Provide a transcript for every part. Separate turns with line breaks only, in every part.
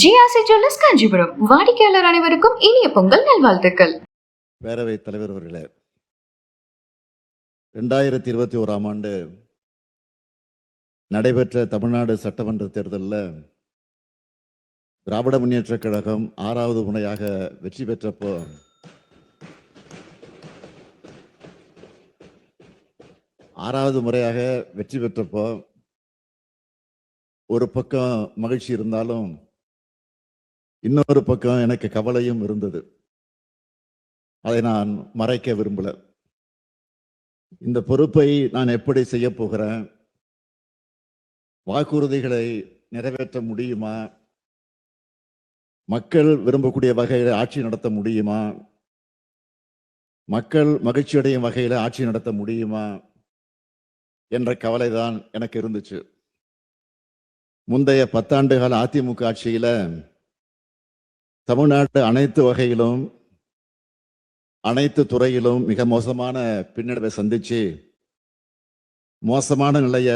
GRC jewellers Kanchipuram வாடிக்கையாளர் அனைவருக்கும் இனிய பொங்கல் நல்வாழ்த்துக்கள்.
பேரவைத் தலைவர் அவர்களே, 2021ஆம் ஆண்டு நடைபெற்ற தமிழ்நாடு சட்டமன்ற தேர்தலில் திராவிட முன்னேற்றக் கழகம் 6வது முறையாக வெற்றி பெற்றப்போ ஒரு பக்கம் மகிழ்ச்சி இருந்தாலும் இன்னொரு பக்கம் எனக்கு கவலையும் இருந்தது. அதை நான் மறைக்க விரும்பல. இந்த பொறுப்பை நான் எப்படி செய்ய போகிறேன், வாக்குறுதிகளை நிறைவேற்ற முடியுமா, மக்கள் விரும்பக்கூடிய வகையில் ஆட்சி நடத்த முடியுமா, மக்கள் மகிழ்ச்சியடையும் வகையில் ஆட்சி நடத்த முடியுமா என்ற கவலைதான் எனக்கு இருந்துச்சு. முந்தைய 10 ஆண்டுகால அதிமுக ஆட்சியில தமிழ்நாடு அனைத்து வகையிலும் அனைத்து துறையிலும் மிக மோசமான பின்னடைவை சந்திச்சு மோசமான நிலைய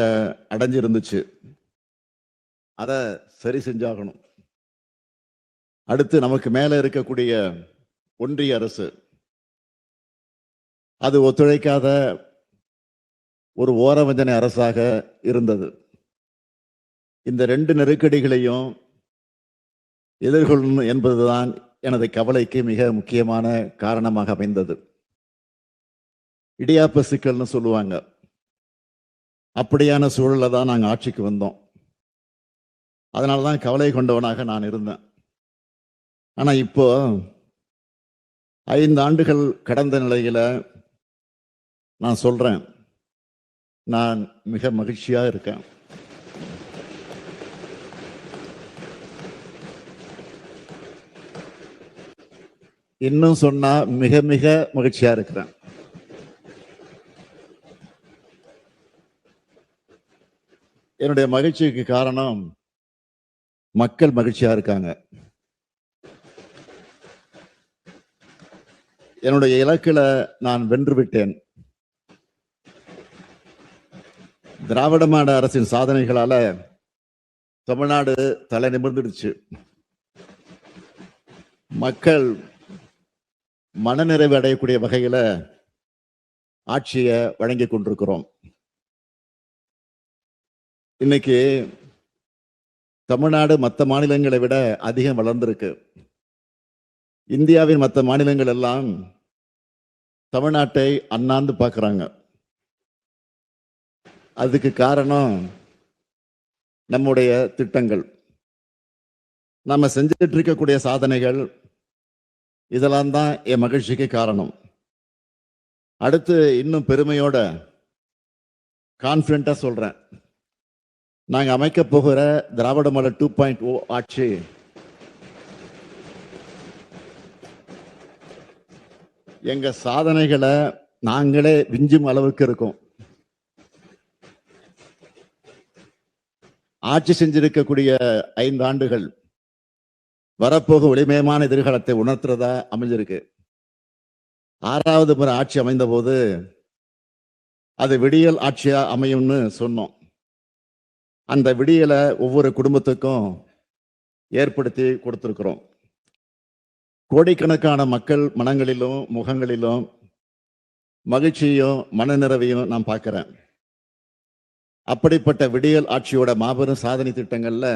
அடைஞ்சிருந்துச்சு. அதை சரி செஞ்சாகணும். அடுத்து நமக்கு மேல இருக்கக்கூடிய ஒன்றிய அரசு அது ஒத்துழைக்காத ஒரு ஓரவஞ்சனை அரசாக இருந்தது. இந்த 2 நெருக்கடிகளையும் எதிர்கொள்ளணும் என்பதுதான் எனது கவலைக்கு மிக முக்கியமான காரணமாக அமைந்தது. இடியாப்ப சிக்கல்னு சொல்லுவாங்க. அப்படியான சூழல்ல தான் நாங்கள் ஆட்சிக்கு வந்தோம். அதனால தான் கவலை கொண்டவனாக நான் இருந்தேன். ஆனா இப்போ 5 ஆண்டுகள் கடந்த நிலையில நான் சொல்றேன், நான் மிக மகிழ்ச்சியா இருக்கேன். இன்னும் சொன்னா மிக மிக மகிழ்ச்சியா இருக்கிறேன். என்னுடைய மகிழ்ச்சிக்கு காரணம் மக்கள் மகிழ்ச்சியா இருக்காங்க. என்னுடைய இலக்குல நான் வென்று விட்டேன். திராவிட மாடல் அரசின் சாதனைகளால தமிழ்நாடு தலை நிமிர்ந்துடுச்சு. மக்கள் மனநிறைவு அடையக்கூடிய வகையில ஆட்சியை வழங்கி கொண்டிருக்கிறோம். இன்னைக்கு தமிழ்நாடு மற்ற மாநிலங்களை விட அதிகம் வளர்ந்திருக்கு. இந்தியாவின் மற்ற மாநிலங்கள் எல்லாம் தமிழ்நாட்டை அண்ணாந்து பார்க்குறாங்க. அதுக்கு காரணம் நம்முடைய திட்டங்கள், நம்ம செஞ்சுட்டு இருக்கக்கூடிய சாதனைகள், இதெல்லாம் தான் என் மகிழ்ச்சிக்கு காரணம். அடுத்து இன்னும் பெருமையோட கான்ஃபிடண்டா சொல்றேன், நாங்க அமைக்க போகிற திராவிட மாடல் 2.0 ஆட்சி எங்க சாதனைகளை நாங்களே விஞ்சும் அளவுக்கு இருக்கும். ஆட்சி செஞ்சிருக்கக்கூடிய 5 ஆண்டுகள் வரப்போக ஒளிமயமான எதிர்காலத்தை உணர்த்துறதா அமைஞ்சிருக்கு. 6வது முறை ஆட்சி அமைந்த போது அது விடியல் ஆட்சியா அமையும்னு சொன்னோம். அந்த விடியலை ஒவ்வொரு குடும்பத்துக்கும் ஏற்படுத்தி கொடுத்திருக்கிறோம். கோடிக்கணக்கான மக்கள் மனங்களிலும் முகங்களிலும் மகிழ்ச்சியும் மனநிறைவையும் நான் பார்க்கிறேன். அப்படிப்பட்ட விடியல் ஆட்சியோட மாபெரும் சாதனை திட்டங்கள்ல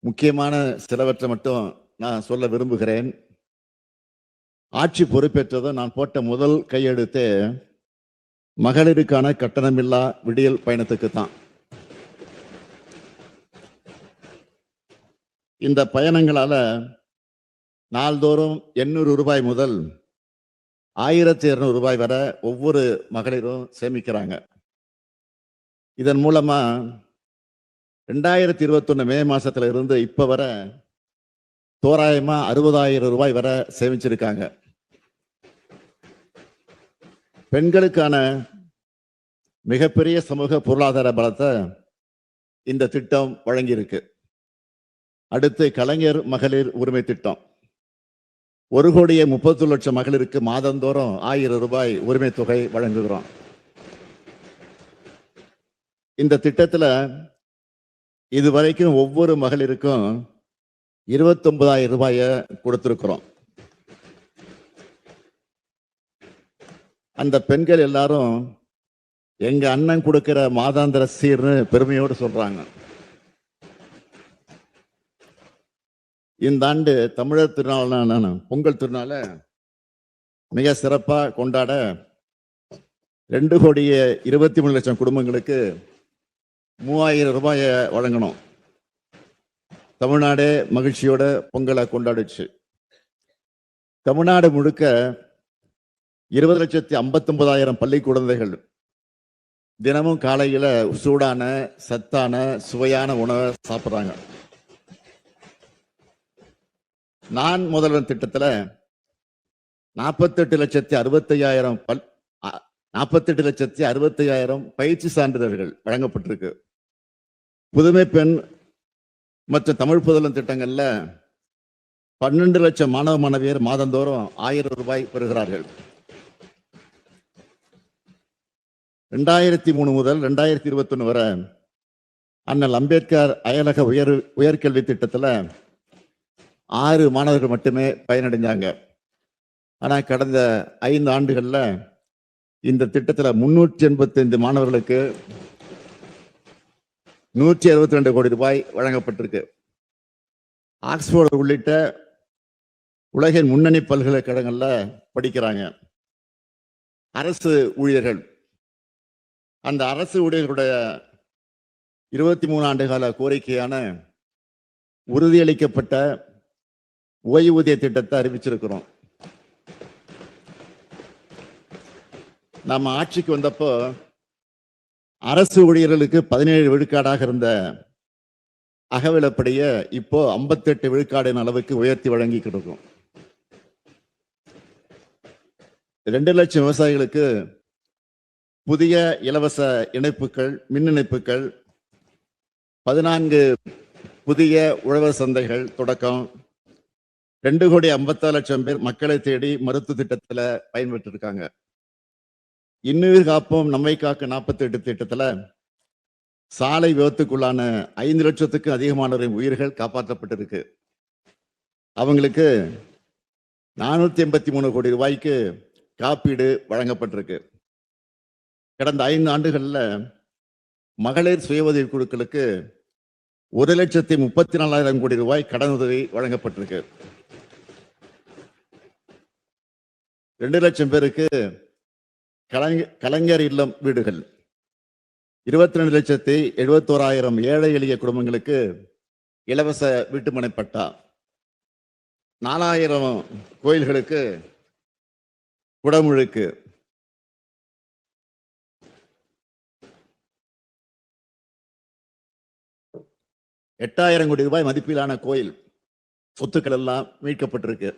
முக்கியமான சிலவற்றை மட்டும் நான் சொல்ல விரும்புகிறேன். ஆட்சி பொறுப்பேற்றதும் நான் போட்ட முதல் கையெழுத்து மகளிருக்கான கட்டணமில்லா விடியல் பயணத்துக்கு தான். இந்த பயணங்களால நாள்தோறும் 800 ரூபாய் முதல் 1200 ரூபாய் வரை ஒவ்வொரு மகளிரும் சேமிக்கிறாங்க. இதன் மூலமா 2021 மே மாசத்துல இருந்து இப்ப வர தோராயமா 60,000 ரூபாய் வரை சேமிச்சிருக்காங்க. பெண்களுக்கான மிகப்பெரிய சமூக பொருளாதார பலத்தை இந்த திட்டம் வழங்கியிருக்கு. அடுத்து கலைஞர் மகளிர் உரிமை திட்டம் 1,30,00,000 மகளிருக்கு மாதந்தோறும் 1000 ரூபாய் உரிமை தொகை வழங்குகிறோம். இந்த திட்டத்துல இதுவரைக்கும் ஒவ்வொரு மகளிருக்கும் 29,000 ரூபாயை கொடுத்திருக்கிறோம். அந்த பெண்கள் எல்லாரும் எங்க அண்ணன் கொடுக்கிற மாதாந்திர சீர்னு பெருமையோடு சொல்றாங்க. இந்த ஆண்டு தமிழர் திருநாளான பொங்கல் திருநாள மிக சிறப்பா கொண்டாட 2,23,00,000 குடும்பங்களுக்கு 3,000 ரூபாயை வழங்கணும். தமிழ்நாடு மகிழ்ச்சியோட பொங்கலை கொண்டாடுச்சு. தமிழ்நாடு முழுக்க 20,59,000 பள்ளி குழந்தைகள் தினமும் காலையில சூடான சத்தான சுவையான உணவை சாப்பிட்றாங்க. நான் முதல்வன் திட்டத்துல 48,65,000 பயிற்சி சான்றிதழ்கள் வழங்கப்பட்டிருக்கு. புதுமை பெண் மற்றும் தமிழ் புதல்வன் திட்டங்கள்ல 12 லட்சம் மாணவ மாணவியர் மாதந்தோறும் 1000 ரூபாய் பெறுகிறார்கள். 2003 முதல் 2021 வரை அண்ணல் அம்பேத்கர் அயலக உயர்கல்வி திட்டத்துல 6 மாணவர்கள் மட்டுமே பயனடைஞ்சாங்க. ஆனா கடந்த 5 ஆண்டுகள்ல இந்த திட்டத்துல 385 மாணவர்களுக்கு 162 கோடி ரூபாய் வழங்கப்பட்டிருக்கு. ஆக்ஸ்போர்டு உள்ளிட்ட உலகின் முன்னணி பல்கலைக்கழகங்கள்ல படிக்கிறாங்க. அரசு ஊழியர்கள், அந்த அரசு ஊழியர்களுடைய 23 ஆண்டு கால கோரிக்கையான உறுதியளிக்கப்பட்ட ஓய்வூதிய திட்டத்தை அறிவிச்சிருக்கிறோம். நம்ம ஆட்சிக்கு வந்தப்போ அரசு ஊழியர்களுக்கு 17 விழுக்காடாக இருந்த அகவிலப்படிய இப்போ 58 விழுக்காடின் அளவுக்கு உயர்த்தி வழங்கி கொடுக்கும். 2 லட்சம் விவசாயிகளுக்கு புதிய இலவச இணைப்புகள், மின் இணைப்புகள், 14 புதிய உழவர் சந்தைகள் தொடக்கம், 2,56,00,000 பேர் மக்களை தேடி மருத்துவ திட்டத்துல பயன்பெற்று இருக்காங்க. இன்னுயிர் காப்போம் நம்மை காக்க 48 திட்டத்துல சாலை விபத்துக்குள்ளான 5 லட்சத்துக்கும் அதிகமானவரின் உயிர்கள் காப்பாற்றப்பட்டிருக்கு. அவங்களுக்கு 483 கோடி ரூபாய்க்கு காப்பீடு வழங்கப்பட்டிருக்கு. கடந்த 5 ஆண்டுகள்ல மகளிர் சுய உதவி குழுக்களுக்கு 1,34,000 கோடி ரூபாய் கடனுதவி வழங்கப்பட்டிருக்கு. 2 லட்சம் பேருக்கு கலைஞர் இல்லம் வீடுகள், 22,71,000 ஏழை எளிய குடும்பங்களுக்கு இலவச வீட்டுமனை பட்டா, 4,000 கோயில்களுக்கு குடமுழுக்கு, 8,000 கோடி ரூபாய் மதிப்பிலான கோயில் சொத்துக்கள் எல்லாம் மீட்கப்பட்டிருக்கு.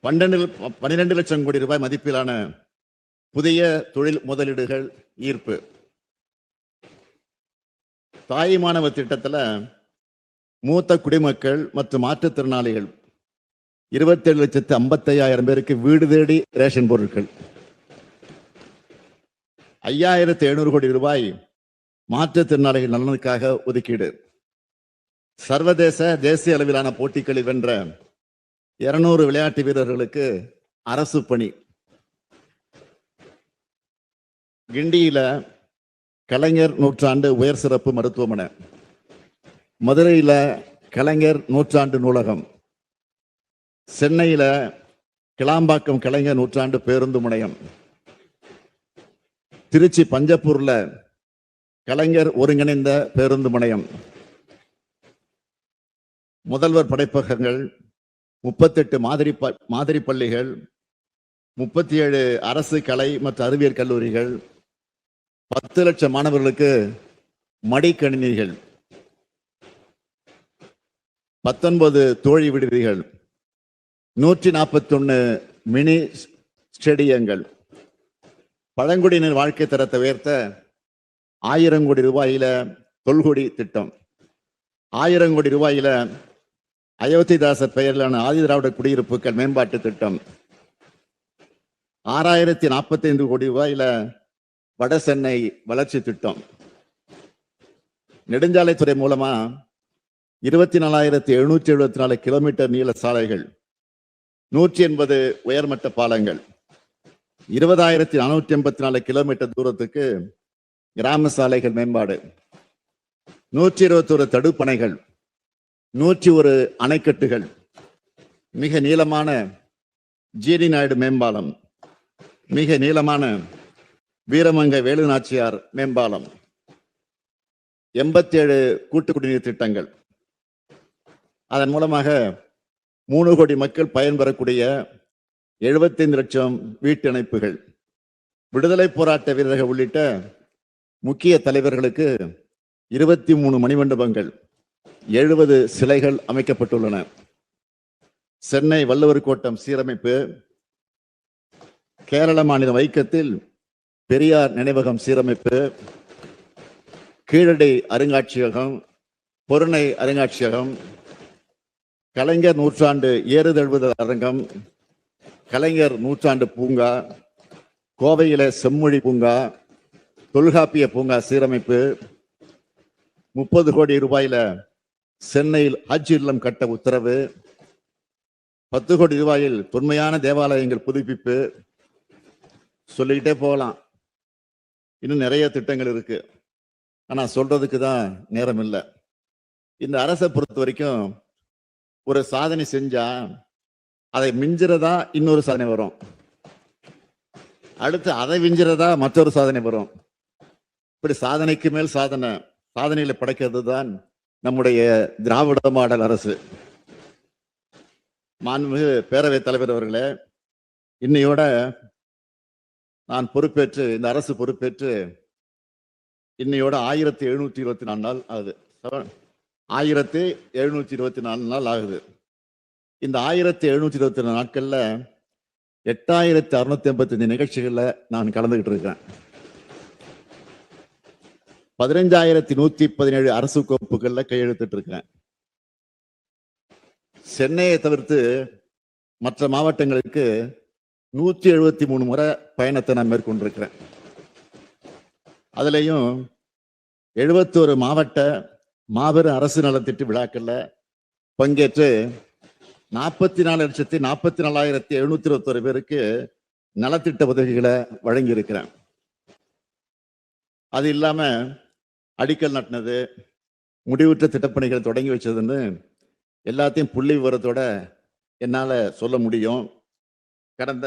12 லட்சம் கோடி ரூபாய் மதிப்பிலான புதிய தொழில் முதலீடுகள் ஈர்ப்பு. தாய் மாணவர் திட்டத்துல மூத்த குடிமக்கள் மற்றும் மாற்றுத்திறனாளிகள் 27,55,000 பேருக்கு வீடு தேடி ரேஷன் பொருட்கள். 5,700 கோடி ரூபாய் மாற்றுத்திறனாளிகள் நலனுக்காக ஒதுக்கீடு. சர்வதேச தேசிய அளவிலான போட்டிகளில் வென்ற 200 விளையாட்டு வீரர்களுக்கு அரசு பணி. கிண்டியில கலைஞர் நூற்றாண்டு உயர் சிறப்பு மருத்துவமனை, மதுரையில கலைஞர் நூற்றாண்டு நூலகம், சென்னையில கிளாம்பாக்கம் கலைஞர் நூற்றாண்டு பேருந்து முனையம், திருச்சி பஞ்சப்பூர்ல கலைஞர் ஒருங்கிணைந்த பேருந்து முனையம், முதல்வர் படைப்பகங்கள், 38 மாதிரி பள்ளிகள், 37 அரசு கலை மற்றும் அறிவியல் கல்லூரிகள், 10 லட்சம் மாணவர்களுக்கு மடிக்கணினிகள், 19 தோழி விடுதிகள், 141 மினி ஸ்டேடியங்கள், பழங்குடியினர் வாழ்க்கை தரத்தை உயர்த்த 1000 கோடி ரூபாயில தொல்குடி திட்டம், 1000 கோடி ரூபாயில அயோத்திதாசர் பெயரிலான ஆதிதிராவிட குடியிருப்புகள் மேம்பாட்டு திட்டம், 6,045 கோடி ரூபாயில வட சென்னை வளர்ச்சி திட்டம், நெடுஞ்சாலைத்துறை மூலமா 24,774 கிலோமீட்டர் நீள சாலைகள், 180 உயர்மட்ட பாலங்கள், 20,484 கிலோமீட்டர் தூரத்துக்கு கிராம சாலைகள் மேம்பாடு, 121 தடுப்பணைகள், 101 அணைக்கட்டுகள், மிக நீளமான ஜிடி நாயுடு மேம்பாலம், மிக நீளமான வீரமங்கை வேலுநாச்சியார் மேம்பாலம், 87 கூட்டு குடிநீர் திட்டங்கள். அதன் மூலமாக 3 கோடி மக்கள் பயன்பெறக்கூடிய 75 லட்சம் வீட்டு இணைப்புகள், விடுதலை போராட்ட வீரர்கள் உள்ளிட்ட முக்கிய தலைவர்களுக்கு 23 மணிமண்டபங்கள், 70 சிலைகள் அமைக்கப்பட்டுள்ளன. சென்னை வள்ளுவர் கோட்டம் சீரமைப்பு, கேரள மாநில வைக்கத்தில் பெரியார் நினைவகம் சீரமைப்பு, கீழடி அருங்காட்சியகம், பொருணை அருங்காட்சியகம், கலைஞர் நூற்றாண்டு ஏறுதழுவுதல் அரங்கம், கலைஞர் நூற்றாண்டு பூங்கா, கோவையில செம்மொழி பூங்கா, தொல்காப்பிய பூங்கா சீரமைப்பு, 30 கோடி ரூபாயில சென்னையில் ஹஜ் இல்லம் கட்ட உத்தரவு, 10 கோடி ரூபாயில் தொன்மையான தேவாலயங்கள் புதுப்பிப்பு, சொல்லிக்கிட்டே போகலாம். இன்னும் நிறைய திட்டங்கள் இருக்கு. ஆனா சொல்றதுக்கு தான் நேரம் இல்லை. இந்த அரசை பொறுத்த வரைக்கும் ஒரு சாதனை செஞ்சா அதை மிஞ்சிறதா இன்னொரு சாதனை வரும், அடுத்து அதை விஞ்சிறதா மற்றொரு சாதனை வரும். இப்படி சாதனைக்கு மேல் சாதனை, சாதனையில படைக்கிறது தான் நம்முடைய திராவிட மாடல் அரசு. மாண்புமிகு பேரவைத் தலைவர் அவர்களே, இன்னையோட நான் பொறுப்பேற்று, இந்த அரசு பொறுப்பேற்று இன்னையோட 1724 நாள் ஆகுது. 1724 நாள் ஆகுது. இந்த 1724 நாட்கள்ல 8685 நிகழ்ச்சிகள்ல நான் கலந்துகிட்டு இருக்கேன். 15,117 அரசு கோப்புகள்ல கையெழுத்திட்டு இருக்கேன். சென்னையை தவிர்த்து மற்ற மாவட்டங்களுக்கு 173 முறை பயணத்தை நான் மேற்கொண்டிருக்கிறேன். அதுலயும் 71 மாவட்ட மாபெரும் அரசு நலத்திட்ட விழாக்கள்ல பங்கேற்று 44,44,721 பேருக்கு நலத்திட்ட உதவிகளை வழங்கி இருக்கிறேன். அது இல்லாம அடிக்கல் நட்டினது, முடிவுற்ற திட்டப்பணிகள் தொடங்கி வச்சதுன்னு எல்லாத்தையும் புள்ளி விவரத்தோட என்னால சொல்ல முடியும். கடந்த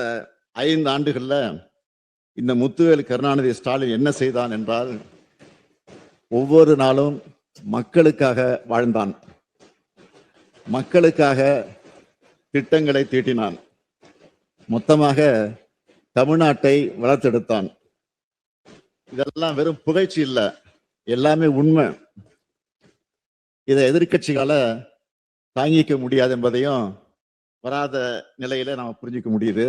5 ஆண்டுகள்ல இந்த முத்துவேல் கருணாநிதி ஸ்டாலின் என்ன செய்தான் என்றால், ஒவ்வொரு நாளும் மக்களுக்காக வாழ்ந்தான், மக்களுக்காக திட்டங்களை தீட்டினான், மொத்தமாக தமிழ்நாட்டை வளர்த்தெடுத்தான். இதெல்லாம் வெறும் புகழ்ச்சி இல்லை, எல்லாமே உண்மை. இதை எதிர்க்கட்சிகளால தாங்கிக்க முடியாது என்பதையும் வராத நிலையில நாம புரிஞ்சுக்க முடியுது.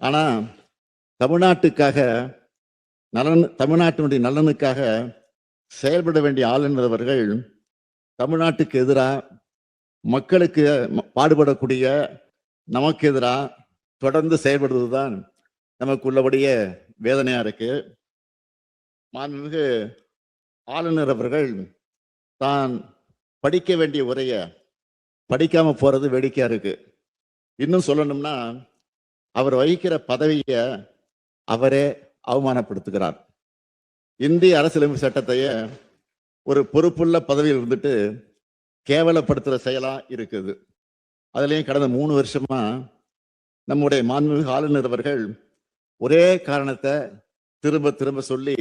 ஆனா தமிழ்நாட்டுக்காக தமிழ்நாட்டினுடைய நலனுக்காக செயல்பட வேண்டிய ஆளுநர் அவர்கள் தமிழ்நாட்டுக்கு எதிராக, மக்களுக்கு பாடுபடக்கூடிய நமக்கு எதிராக தொடர்ந்து செயல்படுவதுதான் நமக்கு உள்ளபடிய வேதனையா இருக்கு. மாண்புமிகு ஆளுநர் அவர்கள் தான் படிக்க வேண்டிய உரைய படிக்காம போறது வேடிக்கையா இருக்கு. இன்னும் சொல்லணும்னா, அவர் வகிக்கிற பதவியை அவரே அவமானப்படுத்துகிறார். இந்திய அரசியலமைப்பு சட்டத்தையே ஒரு பொறுப்புள்ள பதவியில் இருந்துட்டு கேவலப்படுத்துற செயலா இருக்குது. அதுலயும் கடந்த 3 வருஷமா நம்முடைய மாண்புமிகு ஆளுநர் அவர்கள் ஒரே காரணத்தை திரும்ப திரும்ப சொல்லி,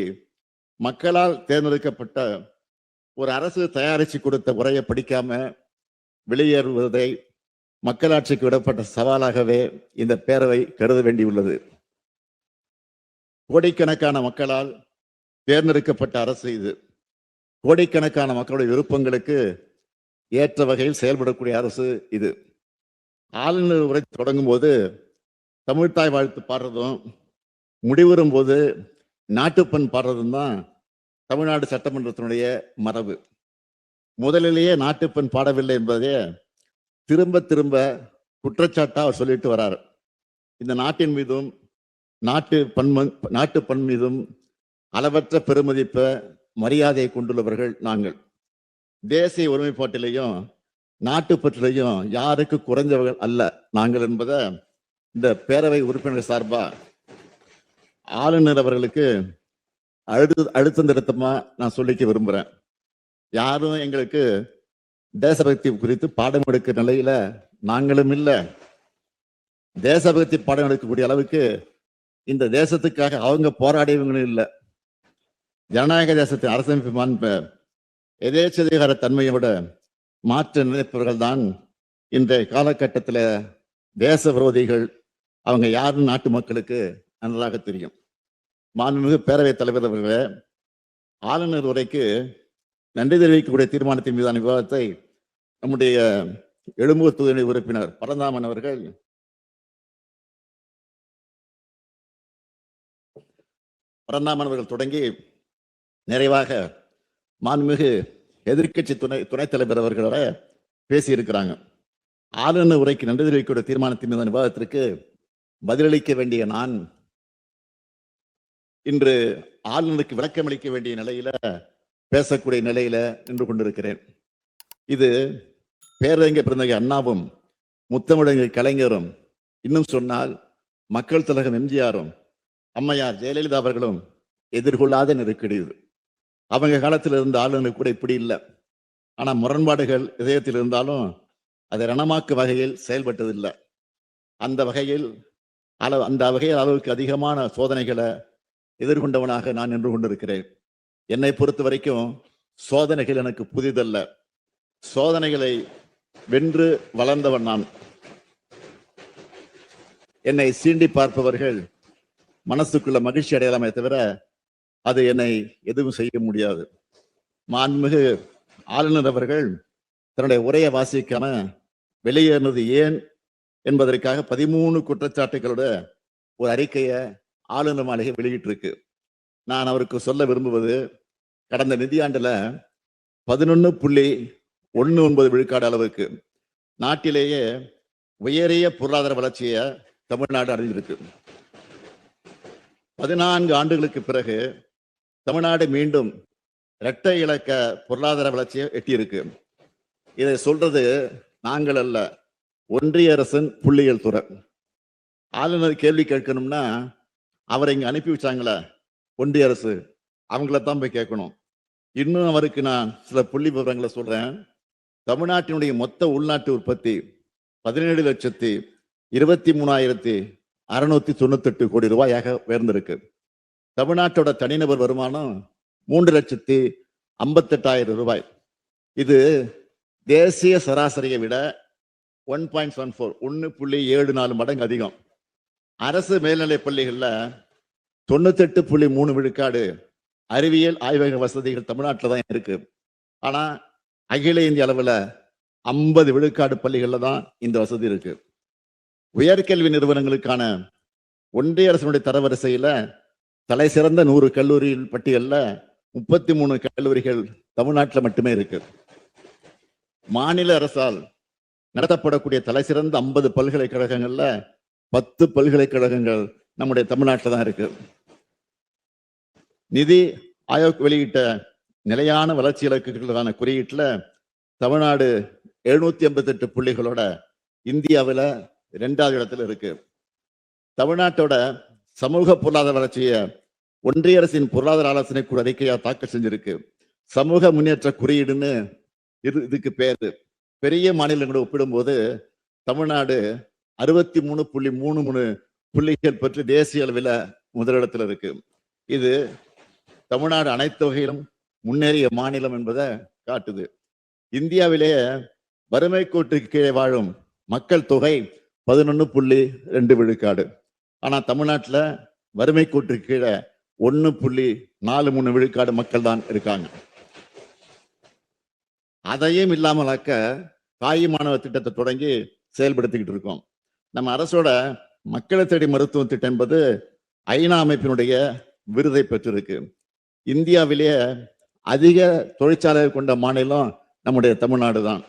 மக்களால் தேர்ந்தெடுக்கப்பட்ட ஒரு அரசு தயாரிச்சு கொடுத்த உரையை படிக்காம வெளியேறுவதை மக்களாட்சிக்கு விடப்பட்ட சவாலாகவே இந்த பேரவை கருத வேண்டியுள்ளது. கோடிக்கணக்கான மக்களால் தேர்ந்தெடுக்கப்பட்ட அரசு இது. கோடிக்கணக்கான மக்களுடைய விருப்பங்களுக்கு ஏற்ற வகையில் செயல்படக்கூடிய அரசு இது. ஆளுநர் உரை தொடங்கும் போது தமிழ்த்தாய் வாழ்த்து பாடுறதும், முடிவுறும் போது நாட்டுப்பண் பாடுறதும் தான் தமிழ்நாடு சட்டமன்றத்தினுடைய மரபு. முதலிலேயே நாட்டுப்பண் பாடவில்லை என்பதே திரும்ப திரும்ப குற்றச்சாட்டா அவர் சொல்லிட்டு வர்றார். இந்த நாட்டின் மீதும் நாட்டுப்பண் மீதும் அளவற்ற பெருமதிப்ப மரியாதையை கொண்டுள்ளவர்கள் நாங்கள். தேசிய ஒருமைப்பாட்டிலையும் நாட்டுப்பற்றிலையும் யாருக்கு குறைந்தவர்கள் அல்ல நாங்கள் என்பதை இந்த பேரவை உறுப்பினர் சார்பா ஆளுநர் அவர்களுக்கு அழுத்தம் திருத்தமா நான் சொல்லிக்க விரும்புறேன். யாரும் எங்களுக்கு தேசபக்தி குறித்து பாடம் எடுக்கிற நிலையில நாங்களும் இல்லை. தேசபக்தி பாடம் எடுக்கக்கூடிய அளவுக்கு இந்த தேசத்துக்காக அவங்க போராடியவங்களும் இல்லை. ஜனநாயக தேசத்தின் அரசமைப்பு மாண்பு எதேச்சதிகார தன்மையை விட மாற்ற நினைப்பவர்கள் தான் இன்றைய காலகட்டத்தில் தேச விரோதிகள். அவங்க யாரும் நாட்டு மக்களுக்கு நன்றாக தெரியும். மாண்புமிகு பேரவைத் தலைவர் அவர்களே, ஆளுநர் உரைக்கு நன்றி தெரிவிக்கக்கூடிய தீர்மானத்தின் மீதான விவாதத்தை நம்முடைய எழும்பூர் தொகுதி உறுப்பினர் பரந்தாமன் அவர்கள் தொடங்கி நிறைவாக மாண்புமிகு எதிர்க்கட்சி துணைத் தலைவர் அவர்களோட பேசியிருக்கிறாங்க. ஆளுநர் உரைக்கு நன்றி தெரிவிக்கக்கூடிய தீர்மானத்தின் மீதான விவாதத்திற்கு பதிலளிக்க வேண்டிய நான் இன்று ஆளுநருக்கு விளக்கம் அளிக்க வேண்டிய நிலையில பேசக்கூடிய நிலையில நின்று கொண்டிருக்கிறேன். இது பேரறிஞர் பிறந்தகை அண்ணாவும் முத்தமிழறிஞர் கலைஞரும், இன்னும் சொன்னால் மக்கள் திலகம் எம்ஜிஆரும் அம்மையார் ஜெயலலிதா அவர்களும் எதிர்கொள்ளாத நெருக்கடி இது. அவங்க காலத்தில் இருந்த ஆளுநர் கூட இப்படி இல்லை. ஆனா முரண்பாடுகள் இதயத்தில் இருந்தாலும் அதை ரணமாக்கு வகையில் செயல்பட்டதில்லை. அந்த வகையில் அளவுக்கு அதிகமான சோதனைகளை எதிர்கொண்டவனாக நான் நின்று கொண்டிருக்கிறேன். என்னை பொறுத்த வரைக்கும் சோதனைகள் எனக்கு புதிதல்ல. சோதனைகளை வென்று வளர்ந்தவன் நான். என்னை சீண்டி பார்ப்பவர்கள் மனசுக்குள்ள மகிழ்ச்சி அடையலாமே தவிர அது என்னை எதுவும் செய்ய முடியாது. மாண்புமிகு ஆளுநர் அவர்கள் தன்னுடைய உரையை வாசிக்காம வெளியேறினது ஏன் என்பதற்காக 13 குற்றச்சாட்டுகளோட ஒரு அறிக்கையை ஆளுநர் மாளிகை வெளியிட்டிருக்கு. நான் அவருக்கு சொல்ல விரும்புவது, கடந்த நிதியாண்டுல 11.19 விழுக்காடு அளவுக்கு நாட்டிலேயே உயரிய பொருளாதார வளர்ச்சியை தமிழ்நாடு அடைஞ்சிருக்கு. 14 ஆண்டுகளுக்கு பிறகு தமிழ்நாடு மீண்டும் இரட்டை இலக்க பொருளாதார வளர்ச்சியை எட்டியிருக்கு. இதை சொல்றது நாங்கள் அல்ல, ஒன்றிய அரசின் புள்ளியியல் துறை. ஆளுநர் கேள்வி கேட்கணும்னா அவரை இங்க அனுப்பி வச்சாங்களே ஒன்றிய அரசு, அவங்களத்தான் போய் கேட்கணும். இன்னும் அவருக்கு நான் சில புள்ளி விவரங்களை சொல்றேன். தமிழ்நாட்டினுடைய மொத்த உள்நாட்டு உற்பத்தி 17,23,698 கோடி ரூபாயாக உயர்ந்திருக்கு. தமிழ்நாட்டோட தனிநபர் வருமானம் 3,58,000 ரூபாய். இது தேசிய சராசரியை விட 1.74 மடங்கு அதிகம். அரசு மேல்நிலை பள்ளிகள்ல 98.3 விழுக்காடு அறிவியல் ஆய்வக வசதிகள் தமிழ்நாட்டில் தான் இருக்கு. ஆனா அகில இந்திய அளவுல 50 விழுக்காடு பள்ளிகள்ல தான் இந்த வசதி இருக்கு. உயர்கல்வி நிறுவனங்களுக்கான ஒன்றிய அரசினுடைய தரவரிசையில தலை சிறந்த 100 கல்லூரி பட்டியல்ல 33 கல்லூரிகள் தமிழ்நாட்டில் மட்டுமே இருக்கு. மாநில அரசால் நடத்தப்படக்கூடிய தலை சிறந்த 50 பல்கலைக்கழகங்கள்ல 10 பல்கலைக்கழகங்கள் நம்முடைய தமிழ்நாட்டில் தான் இருக்கு. நிதி ஆயோக் வெளியிட்ட நிலையான வளர்ச்சி இலக்குகளுக்கான குறியீட்டுல தமிழ்நாடு 788 புள்ளிகளோட இந்தியாவில் 2வது இடத்துல இருக்கு. தமிழ்நாட்டோட சமூக பொருளாதார வளர்ச்சியை ஒன்றிய அரசின் பொருளாதார ஆலோசனை குழு அறிக்கையா தாக்கல் செஞ்சிருக்கு. சமூக முன்னேற்ற குறியீடுன்னு இதுக்கு பேரு. பெரிய மாநிலங்களோடு ஒப்பிடும்போது தமிழ்நாடு 63.33 புள்ளிகள் பற்றி தேசிய அளவில் முதலிடத்தில் இருக்கு. இது தமிழ்நாடு அனைத்து வகையிலும் முன்னேறிய மாநிலம் என்பதை காட்டுது. இந்தியாவிலேயே வறுமை கோட்டுக்கு கீழே வாழும் மக்கள் தொகை 11.2 விழுக்காடு. ஆனா தமிழ்நாட்டில் வறுமை கோட்டுக்கு கீழே 1.43 விழுக்காடு மக்கள் தான் இருக்காங்க. அதையும் இல்லாமலாக்க தாய் மாணவ திட்டத்தை தொடங்கி செயல்படுத்திக்கிட்டு இருக்கோம். நம்ம அரசோட மக்களை தேடி மருத்துவ திட்டம் என்பது ஐநா அமைப்பினுடைய விருதை பெற்றிருக்கு. இந்தியாவிலேயே அதிக தொழிற்சாலைகள் கொண்ட மாநிலம் நம்முடைய தமிழ்நாடு தான்.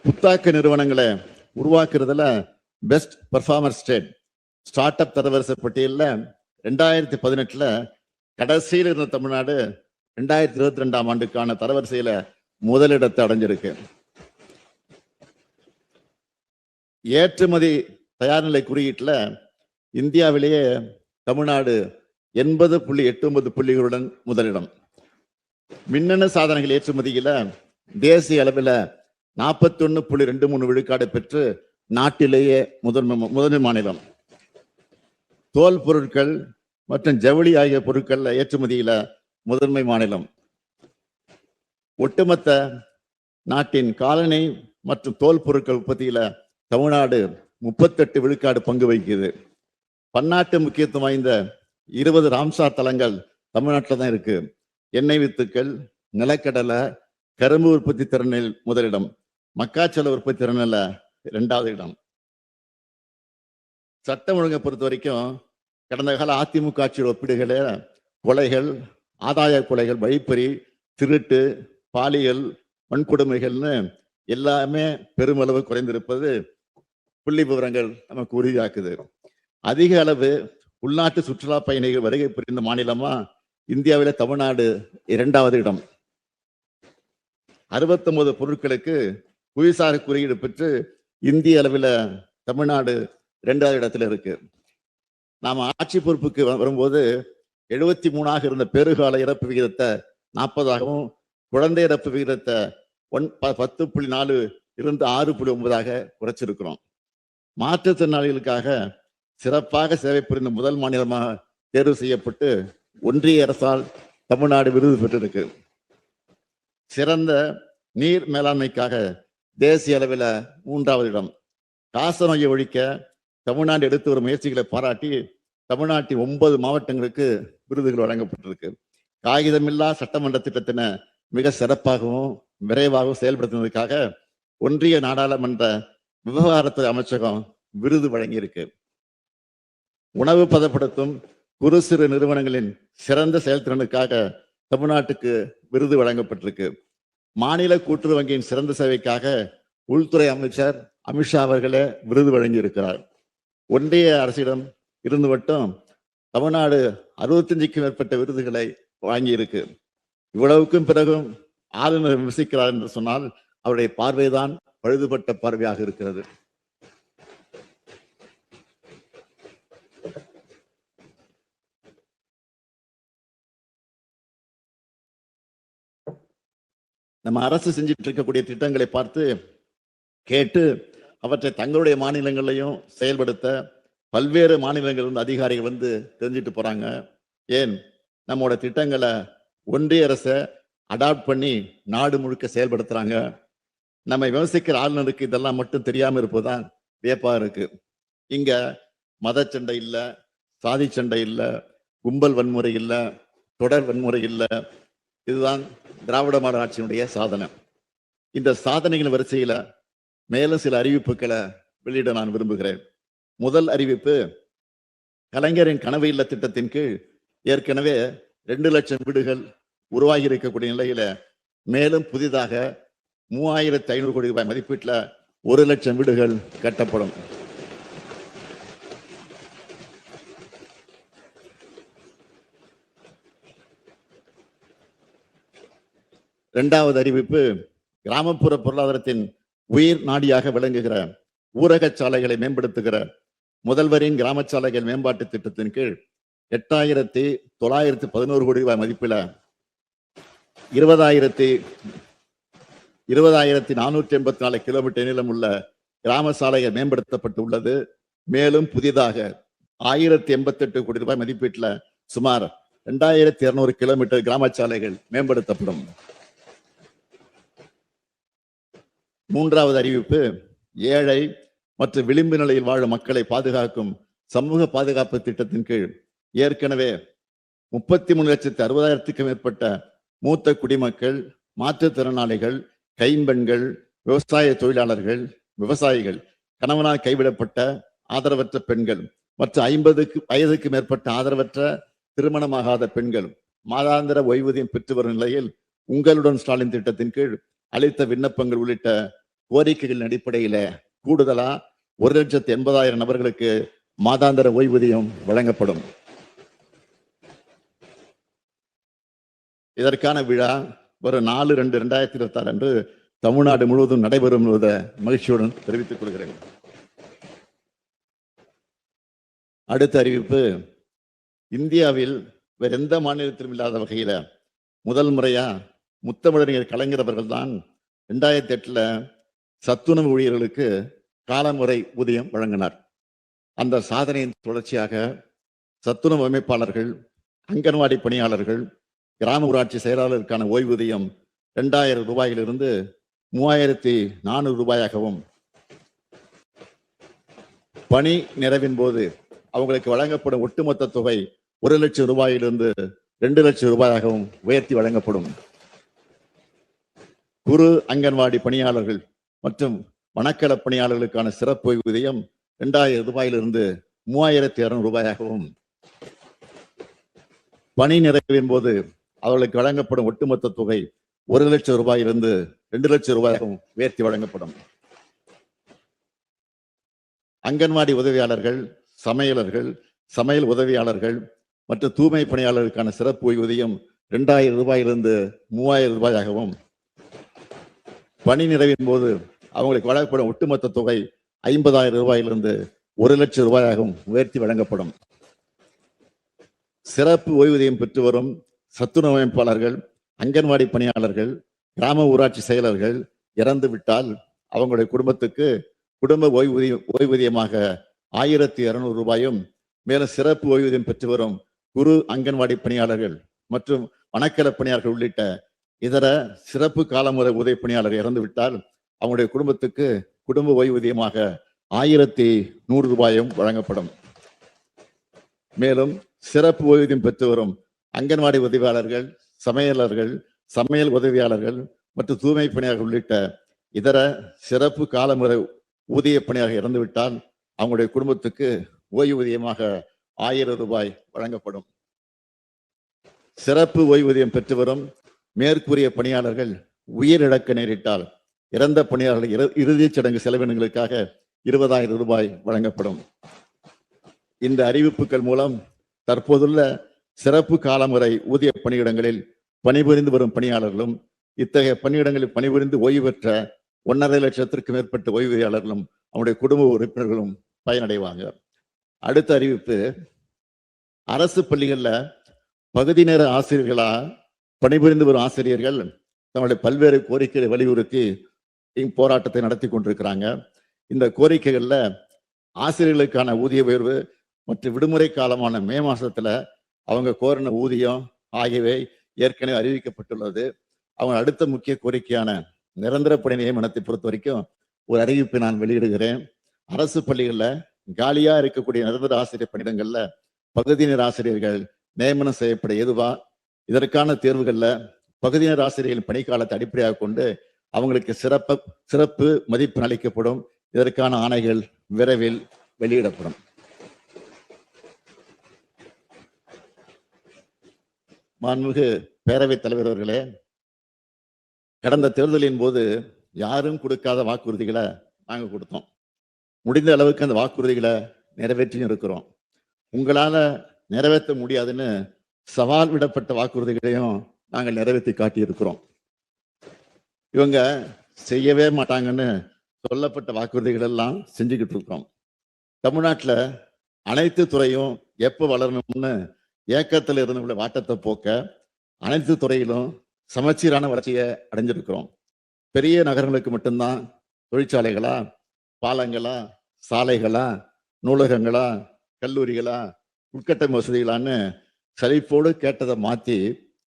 புத்தாக்க நிறுவனங்களை உருவாக்குறதுல best performer state startup தரவரிசை பட்டியலில் 2018 கடைசியில் இருந்த தமிழ்நாடு 2022 ஆண்டுக்கான தரவரிசையில முதலிடத்தை அடைஞ்சிருக்கு. ஏற்றுமதி தயார்நிலை குறியீட்டுல இந்தியாவிலேயே தமிழ்நாடு 80.89 புள்ளிகளுடன் முதலிடம். மின்னணு சாதனங்கள் ஏற்றுமதியில தேசிய அளவில் 41.23 விழுக்காடு பெற்று நாட்டிலேயே முதன்மை மாநிலம். தோல் பொருட்கள் மற்றும் ஜவுளி ஆகிய பொருட்கள் ஏற்றுமதியில முதன்மை மாநிலம். ஒட்டுமொத்த நாட்டின் காலணி மற்றும் தோல் பொருட்கள் உற்பத்தியில தமிழ்நாடு 38 விழுக்காடு பங்கு வகிக்குது. பன்னாட்டு முக்கியத்துவம் வாய்ந்த 20 ராம்சார் தலங்கள் தமிழ்நாட்டில் தான் இருக்கு. எண்ணெய் வித்துக்கள், நிலக்கடலை, கரும்பு உற்பத்தி திறனில் முதலிடம், மக்காச்சோள உற்பத்தி திறனில் 2வது இடம். சட்டம் ஒழுங்கை பொறுத்த வரைக்கும் கடந்த கால அதிமுக ஆட்சியோட ஒப்பீடுகள கொலைகள், ஆதாய கொலைகள், வழிப்பறி, திருட்டு, பாலியல் வன்கொடுமைகள்னு எல்லாமே பெருமளவு குறைந்திருப்பது புள்ளி விவரங்கள் நமக்கு உறுதியாக்குது. அதிக அளவு உள்நாட்டு சுற்றுலா பயணிகள் வருகை புரிந்த மாநிலமா இந்தியாவில தமிழ்நாடு 2வது இடம். 69 பொருட்களுக்கு புவிசார் குறியீடு பெற்று இந்திய அளவில் தமிழ்நாடு 2வது இடத்துல இருக்கு. நாம ஆட்சி பொறுப்புக்கு வரும்போது 73 இருந்த பெருகால இறப்பு விகிதத்தை 40ஆகவும், குழந்தை இறப்பு விகிதத்தை 10.4 இருந்து 6.9 குறைச்சிருக்கிறோம். மாற்றுத்திறனாளிகளுக்காக சிறப்பாக சேவை புரிந்த முதல் மாநிலமாக தேர்வு செய்யப்பட்டு ஒன்றிய அரசால் தமிழ்நாடு விருது பெற்றிருக்கு. சிறந்த நீர் மேலாண்மைக்காக தேசிய அளவில் 3வது இடம். காச நோயை ஒழிக்க தமிழ்நாடு எடுத்து வரும் முயற்சிகளை பாராட்டி தமிழ்நாட்டின் 9 மாவட்டங்களுக்கு விருதுகள் வழங்கப்பட்டிருக்கு. காகிதமில்லா சட்டமன்ற திட்டத்தினை மிக சிறப்பாகவும் விரைவாகவும் செயல்படுத்தினதுக்காக ஒன்றிய நாடாளுமன்ற விவகாரத்துறை அமைச்சகம் விருது வழங்கியிருக்கு. உணவு பதப்படுத்தும் குறு சிறு நிறுவனங்களின் சிறந்த செயல்திறனுக்காக தமிழ்நாட்டுக்கு விருது வழங்கப்பட்டிருக்கு. மாநில கூட்டுறவு வங்கியின் சிறந்த சேவைக்காக உள்துறை அமைச்சர் அமித்ஷா அவர்களே விருது வழங்கியிருக்கிறார். ஒன்றிய அரசிடம் இருந்து மட்டும் தமிழ்நாடு 65க்கும் மேற்பட்ட விருதுகளை வாங்கியிருக்கு. இவ்வளவுக்கும் பிறகும் ஆளுநர் விமர்சிக்கிறார் என்று சொன்னால் அவருடைய பார்வைதான் பழுதுபட்ட பார்வையாக இருக்கிறது. நம்ம அரசு செஞ்சிட்டு இருக்கக்கூடிய திட்டங்களை பார்த்து கேட்டு அவற்றை தங்களுடைய மாநிலங்களையும் செயல்படுத்த பல்வேறு மாநிலங்கள் இருந்து அதிகாரிகள் வந்து தெரிஞ்சிட்டு போறாங்க. ஏன் நம்மளோட திட்டங்களை ஒன்றிய அரசை அடாப்ட் பண்ணி நாடு முழுக்க செயல்படுத்துறாங்க. நம்ம விமர்சிக்கிற ஆளுநருக்கு இதெல்லாம் மட்டும் தெரியாம இருப்பதுதான் வியப்பா இருக்கு. இங்க மத சண்டை இல்லை, சாதி சண்டை இல்லை, கும்பல் வன்முறை இல்லை, தொடர் வன்முறை இல்லை. இதுதான் திராவிட மாடல் ஆட்சியினுடைய சாதனை. இந்த சாதனைகள் வரிசையில மேலும் சில அறிவிப்புகளை வெளியிட நான் விரும்புகிறேன். முதல் அறிவிப்பு, கலைஞரின் கனவு இல்ல திட்டத்தின் கீழ் ஏற்கனவே 2 லட்சம் வீடுகள் உருவாகி இருக்கக்கூடிய நிலையில மேலும் புதிதாக 3500 கோடி ரூபாய் மதிப்பீட்டில் 1 லட்சம் வீடுகள் கட்டப்படும். இரண்டாவது அறிவிப்பு, கிராமப்புற பொருளாதாரத்தின் உயிர் நாடியாக விளங்குகிற ஊரக சாலைகளை மேம்படுத்துகிற முதல்வரின் கிராம சாலைகள் மேம்பாட்டு திட்டத்தின் கீழ் 8,911 கோடி ரூபாய் மதிப்பில் 20,484 கிலோமீட்டர் நீளம் உள்ள கிராம சாலைகள் மேம்படுத்தப்பட்டுள்ளது. மேலும் புதிதாக 1,088 கோடி ரூபாய் மதிப்பீட்டில் சுமார் 2,200 கிலோமீட்டர் கிராம சாலைகள் மேம்படுத்தப்படும். மூன்றாவது அறிவிப்பு, ஏழை மற்றும் விளிம்பு நிலையில் வாழும் மக்களை பாதுகாக்கும் சமூக பாதுகாப்பு திட்டத்தின் கீழ் ஏற்கனவே 33,60,000க்கும் மேற்பட்ட மூத்த குடிமக்கள், மாற்றுத்திறனாளிகள், கைம்பெண்கள், விவசாய தொழிலாளர்கள், விவசாயிகள், கணவனால் கைவிடப்பட்ட ஆதரவற்ற பெண்கள் மற்றும் 50 வயதுக்கு மேற்பட்ட ஆதரவற்ற திருமணமாகாத பெண்கள் மாதாந்திர ஓய்வூதியம் பெற்று வரும் நிலையில் உங்களுடன் ஸ்டாலின் திட்டத்தின் கீழ் அளித்த விண்ணப்பங்கள் உள்ளிட்ட கோரிக்கைகளின் அடிப்படையில கூடுதலா 1,80,000 நபர்களுக்கு மாதாந்திர ஓய்வூதியம் வழங்கப்படும். இதற்கான விழா வரும் 4/2/2026 அன்று தமிழ்நாடு முழுவதும் நடைபெறும் என்பதை மகிழ்ச்சியுடன் தெரிவித்துக் கொள்கிறேன். அடுத்த அறிவிப்பு, இந்தியாவில் வேற எந்த மாநிலத்திலும் இல்லாத வகையில முதல் முறையா முத்தமிழறிஞர் கலைஞர் அவர்கள் தான் 2008 சத்துணவு ஊழியர்களுக்கு காலமுறை ஊதியம் வழங்கினார். அந்த சாதனையின் தொடர்ச்சியாக சத்துணவு அமைப்பாளர்கள், அங்கன்வாடி பணியாளர்கள், கிராம ஊராட்சி செயலாளருக்கான ஓய்வூதியம் 2000 ரூபாயிலிருந்து 3400 ரூபாயாகவும், பணி நிறைவின் போது அவங்களுக்கு வழங்கப்படும் ஒட்டுமொத்த தொகை 1 லட்சம் ரூபாயிலிருந்து 2 லட்சம் ரூபாயாகவும் உயர்த்தி வழங்கப்படும். குறு அங்கன்வாடி பணியாளர்கள் மற்றும் வனக்கள பணியாளர்களுக்கான சிறப்பு ஓய்வூதியம் 2000 ரூபாயிலிருந்து 3200 ரூபாயாகவும், பணி நிறைவின் போது அவர்களுக்கு வழங்கப்படும் ஒட்டுமொத்த தொகை 1 லட்சம் ரூபாயிலிருந்து 2 லட்சம் ரூபாயாகவும் உயர்த்தி வழங்கப்படும். அங்கன்வாடி உதவியாளர்கள், சமையலர்கள், சமையல் உதவியாளர்கள் மற்றும் தூய்மை பணியாளர்களுக்கான சிறப்பு ஓய்வூதியம் 2000 ரூபாயிலிருந்து 3000 ரூபாயாகவும், பணி நிறைவின் போது அவங்களுக்கு வழங்கப்படும் ஒட்டுமொத்த தொகை 50,000 ரூபாயிலிருந்து 1 லட்சம் ரூபாயாகவும் உயர்த்தி வழங்கப்படும். சிறப்பு ஓய்வூதியம் பெற்று வரும் சத்துணவு அமைப்பாளர்கள், அங்கன்வாடி பணியாளர்கள், கிராம ஊராட்சி செயலர்கள் இறந்து விட்டால் அவங்களுடைய குடும்பத்துக்கு குடும்ப ஓய்வூதியமாக 1200 ரூபாயும், மேலும் சிறப்பு ஓய்வூதியம் பெற்று வரும் குறு அங்கன்வாடி பணியாளர்கள் மற்றும் வனக்கள பணியாளர்கள் உள்ளிட்ட இதர சிறப்பு காலமுறை உதவி பணியாளர் இறந்து விட்டால் அவங்களுடைய குடும்பத்துக்கு குடும்ப ஓய்வூதியமாக 1100 ரூபாயும் வழங்கப்படும். மேலும் சிறப்பு ஓய்வூதியம் பெற்று வரும் அங்கன்வாடி உதவியாளர்கள், சமையலர்கள், சமையல் உதவியாளர்கள் மற்றும் தூய்மை பணியாளர்கள் உள்ளிட்ட இதர சிறப்பு காலமுறை ஊதிய பணியாக இறந்துவிட்டால் அவங்களுடைய குடும்பத்துக்கு ஓய்வூதியமாக 1000 ரூபாய் வழங்கப்படும். சிறப்பு ஓய்வூதியம் பெற்று வரும் மேற்கூறிய பணியாளர்கள் உயிரிழக்க நேரிட்டால் இறந்த பணியாளர்கள் இறுதிச் சடங்கு செலவினங்களுக்காக 20,000 ரூபாய் வழங்கப்படும். இந்த அறிவிப்புகள் மூலம் தற்போதுள்ள சிறப்பு காலமுறை ஊதிய பணியிடங்களில் பணிபுரிந்து வரும் பணியாளர்களும், இத்தகைய பணியிடங்களில் பணிபுரிந்து ஓய்வு பெற்ற 1.5 லட்சத்திற்கும் மேற்பட்ட ஓய்வூதியாளர்களும் அவருடைய குடும்ப உறுப்பினர்களும் பயனடைவாங்க. அடுத்த அறிவிப்பு, அரசு பள்ளிகள்ல பகுதி நேர ஆசிரியர்களா பணிபுரிந்து வரும் ஆசிரியர்கள் தங்களுடைய பல்வேறு கோரிக்கைகளை வலியுறுத்தி போராட்டத்தை நடத்தி கொண்டிருக்கிறாங்க. இந்த கோரிக்கைகள்ல ஆசிரியர்களுக்கான ஊதிய உயர்வு மற்றும் விடுமுறை காலமான மே மாசத்துல அவங்க கோரின ஊதியம் ஆகியவை ஏற்கனவே அறிவிக்கப்பட்டுள்ளது. அவங்க அடுத்த முக்கிய கோரிக்கையான நிரந்தர பணி நியமனத்தை பொறுத்த வரைக்கும் ஒரு அறிவிப்பை நான் வெளியிடுகிறேன். அரசு பள்ளிகள்ல காலியா இருக்கக்கூடிய நிரந்தர ஆசிரியர் பணியிடங்கள்ல பகுதி நேர ஆசிரியர்கள் நியமனம் செய்யப்பட ஏதுவா, இதற்கான தேர்வுகள்ல பகுதி நேர ஆசிரியர்களின் பணிக்காலத்தை அடிப்படையாக கொண்டு அவங்களுக்கு சிறப்பு மதிப்பெண் அளிக்கப்படும். இதற்கான ஆணைகள் விரைவில் வெளியிடப்படும். மாண்புமிகு பேரவைத் தலைவர் அவர்களே, கடந்த தேர்தலின் போது யாரும் கொடுக்காத வாக்குறுதிகளை நாங்க கொடுத்தோம். முடிந்த அளவுக்கு அந்த வாக்குறுதிகளை நிறைவேற்றியும் இருக்கிறோம். உங்களால நிறைவேற்ற முடியாதுன்னு சவால் விடப்பட்ட வாக்குறுதிகளையும் நாங்கள் நிறைவேற்றி காட்டியிருக்கிறோம். இவங்க செய்யவே மாட்டாங்கன்னு சொல்லப்பட்ட வாக்குறுதிகள் எல்லாம் செஞ்சுக்கிட்டு இருக்கிறோம். தமிழ்நாட்டில் அனைத்து துறையும் எப்போ வளரணும்னு ஏக்கத்தில் இருந்த வாட்டத்தை போக்க அனைத்து துறையிலும் சமச்சீரான வளர்ச்சியை அடைஞ்சிருக்கிறோம். பெரிய நகரங்களுக்கு மட்டும்தான் தொழிற்சாலைகளா, பாலங்களா, சாலைகளா, நூலகங்களா, கல்லூரிகளா, உட்கட்டமை வசதிகளான்னு சலிப்போடு கேட்டதை மாற்றி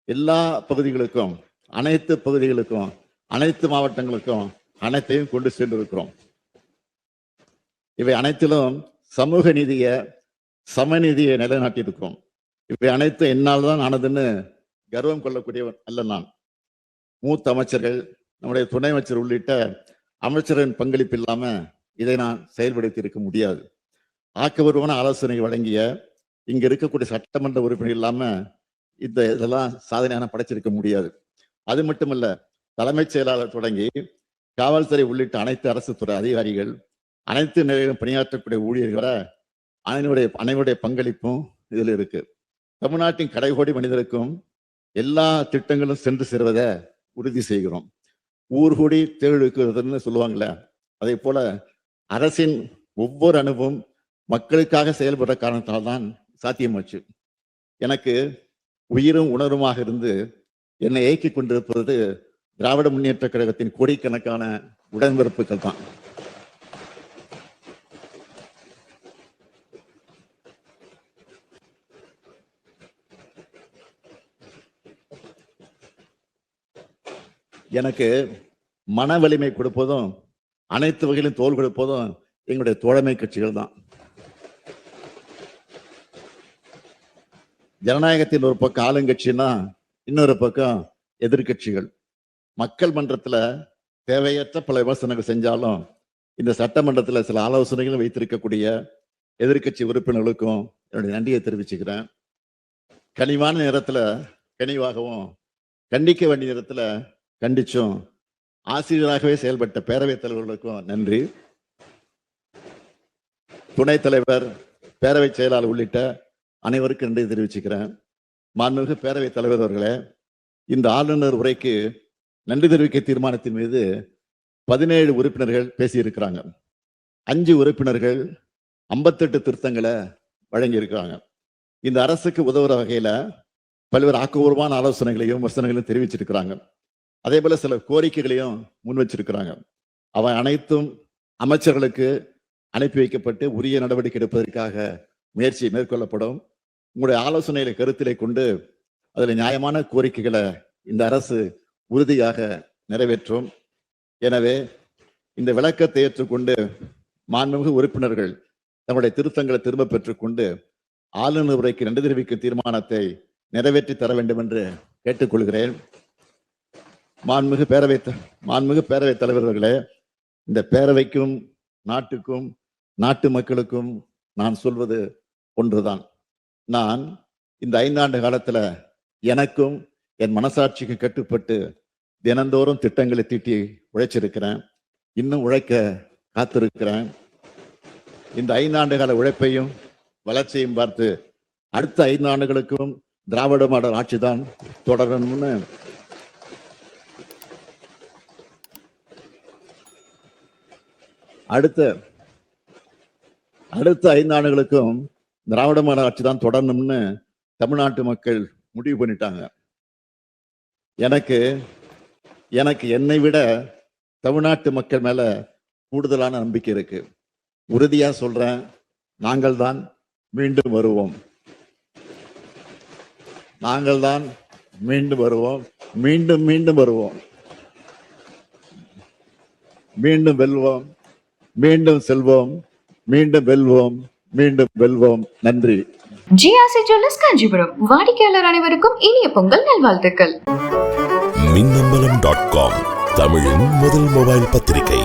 எல்லா பகுதிகளுக்கும், அனைத்து பகுதிகளுக்கும், அனைத்து மாவட்டங்களுக்கும் அனைத்தையும் கொண்டு சென்றிருக்கிறோம். இவை அனைத்திலும் சமூக நீதியை, சமநீதியை நிலைநாட்டியிருக்கிறோம். இவை அனைத்து என்னால் தான் ஆனதுன்னு கர்வம் கொள்ளக்கூடியவன் அல்ல நான். மூத்த அமைச்சர்கள், நம்முடைய துணை அமைச்சர் உள்ளிட்ட அமைச்சரின் பங்களிப்பு இல்லாம இதை நான் செயல்படுத்தி இருக்க முடியாது. ஆக்கபூர்வமான ஆலோசனை வழங்கிய இங்க இருக்கக்கூடிய சட்டமன்ற உறுப்பினர் இல்லாம இதெல்லாம் சாதனையான படைச்சிருக்க முடியாது. அது மட்டுமல்ல, தலைமைச் செயலாளர் தொடங்கி காவல்துறை உள்ளிட்ட அனைத்து அரசு துறை அதிகாரிகள், அனைத்து நிலையிலும் பணியாற்றக்கூடிய ஊழியர்களை அனைவருடைய பங்களிப்பும் இதில் இருக்கு. தமிழ்நாட்டின் கடைகோடி மனிதருக்கும் எல்லா திட்டங்களும் சென்று சேருவதை உறுதி செய்கிறோம். ஊர் கூடி தேர்தலுக்குன்னு சொல்லுவாங்கல்ல, அதே போல அரசின் ஒவ்வொரு அணுவும் மக்களுக்காக செயல்படுற காரணத்தால் தான் சாத்தியமாச்சு. எனக்கு உயிரும் உணர்வுமாக இருந்து என்னை இயக்கிக் கொண்டிருப்பது திராவிட முன்னேற்ற கழகத்தின் கோடிக்கணக்கான உடன்பிறப்புகள் தான். எனக்கு மன வலிமை கொடுப்பதும் அனைத்து வகையிலும் தோல் கொடுப்பதும் எங்களுடைய தோழமை கட்சிகள் தான். ஜனநாயகத்தின் ஒரு பக்கம் ஆளுங்கட்சின்னா இன்னொரு பக்கம் எதிர்கட்சிகள். மக்கள் மன்றத்துல தேவையற்ற பல விமர்சனங்கள் செஞ்சாலும் இந்த சட்டமன்றத்தில் சில ஆலோசனைகளும் வைத்திருக்கக்கூடிய எதிர்கட்சி உறுப்பினர்களுக்கும் என்னுடைய நன்றியை தெரிவிச்சுக்கிறேன். கனிவான நேரத்துல கனிவாகவும், கண்டிக்க வேண்டிய நேரத்துல கண்டிச்சும் ஆசிரியராகவே செயல்பட்ட பேரவைத் தலைவர்களுக்கும் நன்றி. துணைத் தலைவர், பேரவை செயலாளர் உள்ளிட்ட அனைவருக்கும் நன்றி தெரிவிச்சுக்கிறேன். மாண்புமிகு பேரவைத் தலைவர் அவர்களே, இந்த ஆளுநர் உரைக்கு நன்றி தெரிவிக்க தீர்மானத்தின் மீது 17 உறுப்பினர்கள் பேசியிருக்கிறாங்க. 5 உறுப்பினர்கள் 58 திருத்தங்களை வழங்கியிருக்கிறாங்க. இந்த அரசுக்கு உதவுற வகையில பல்வேறு ஆக்கப்பூர்வமான ஆலோசனைகளையும் விமர்சனங்களையும் தெரிவிச்சிருக்கிறாங்க. அதே போல சில கோரிக்கைகளையும் முன் வச்சிருக்கிறாங்க. அவை அனைத்தும் அமைச்சர்களுக்கு அனுப்பி வைக்கப்பட்டு உரிய நடவடிக்கை எடுப்பதற்காக முயற்சி மேற்கொள்ளப்படும். உங்களுடைய ஆலோசனைகளை கருத்திலே கொண்டு அதில் நியாயமான கோரிக்கைகளை இந்த அரசு உறுதியாக நிறைவேற்றும். எனவே இந்த விளக்கத்தை ஏற்றுக்கொண்டு மாண்புமிகு உறுப்பினர்கள் தங்களுடைய திருத்தங்களை திரும்ப பெற்றுக்கொண்டு ஆளுநர் உரைக்கு நன்றி தெரிவிக்கும் தீர்மானத்தை நிறைவேற்றி தர வேண்டும் என்று கேட்டுக்கொள்கிறேன். மாண்புமிகு பேரவைத் தலைவர்களே, இந்த பேரவைக்கும் நாட்டுக்கும் நாட்டு மக்களுக்கும் நான் சொல்வது ஒன்றுதான். நான் இந்த 5 ஆண்டு காலத்துல எனக்கும் என் மனசாட்சிக்கு கட்டுப்பட்டு தினந்தோறும் திட்டங்களை தீட்டி உழைச்சிருக்கிறேன். இன்னும் உழைக்க காத்திருக்கிறேன். இந்த 5 ஆண்டு கால உழைப்பையும் வளர்ச்சியையும் பார்த்து அடுத்த 5 ஆண்டுகளுக்கும் திராவிட மாடல் ஆட்சி தான் தொடரணும்னு அடுத்த 5 ஆண்டுகளுக்கும் திராவிட மாடல் ஆட்சி தான் தொடரணும்னு தமிழ்நாட்டு மக்கள் முடிவு பண்ணிட்டாங்க. எனக்கு என்னை விட தமிழ்நாட்டு மக்கள் மேல கூடுதலான நம்பிக்கை இருக்கு. உறுதியா சொல்றேன், நாங்கள் தான் மீண்டும் வருவோம். நாங்கள் தான் மீண்டும் வருவோம். மீண்டும் மீண்டும் வருவோம். மீண்டும் வெல்வோம். மீண்டும் செல்வோம். மீண்டும் வெல்வோம். மீண்டும் வெல்வோம். நன்றி.
GRC jewellers Kanchipuram. வாடிக்கையாளர் அனைவருக்கும் இனிய பொங்கல் நல்வாழ்த்துக்கள்.
மின்னம்பலம்.com தமிழின் முதல் மொபைல் பத்திரிகை.